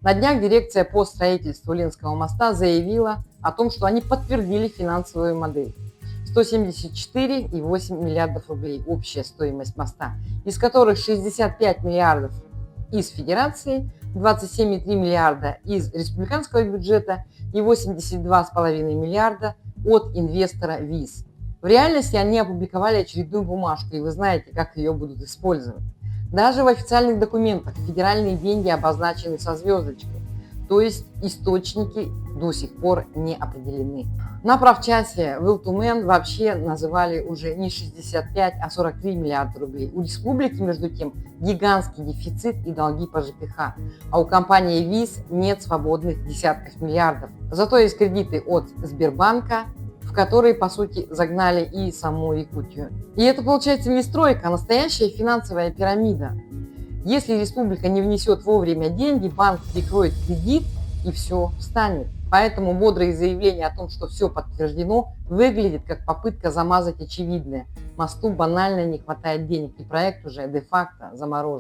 На днях дирекция по строительству Ленского моста заявила о том, что они подтвердили финансовую модель. 174,8 миллиардов рублей общая стоимость моста, из которых 65 миллиардов из федерации, 27,3 миллиарда из республиканского бюджета и 82,5 миллиарда от инвестора ВИЗ. В реальности они опубликовали очередную бумажку, и вы знаете, как ее будут использовать. Даже в официальных документах федеральные деньги обозначены со звездочкой, то есть источники до сих пор не определены. На правчасе Will2Men вообще называли уже не 65, а 43 миллиарда рублей. У республики, между тем, гигантский дефицит и долги по ЖКХ, а у компании ВИЗ нет свободных десятков миллиардов. Зато есть кредиты от Сбербанка, в которые, по сути, загнали и саму Якутию. И это получается не стройка, а настоящая финансовая пирамида. Если республика не внесет вовремя деньги, банк прикроет кредит и все встанет. Поэтому бодрые заявления о том, что все подтверждено, выглядит как попытка замазать очевидное. Мосту банально не хватает денег, и проект уже де-факто заморожен.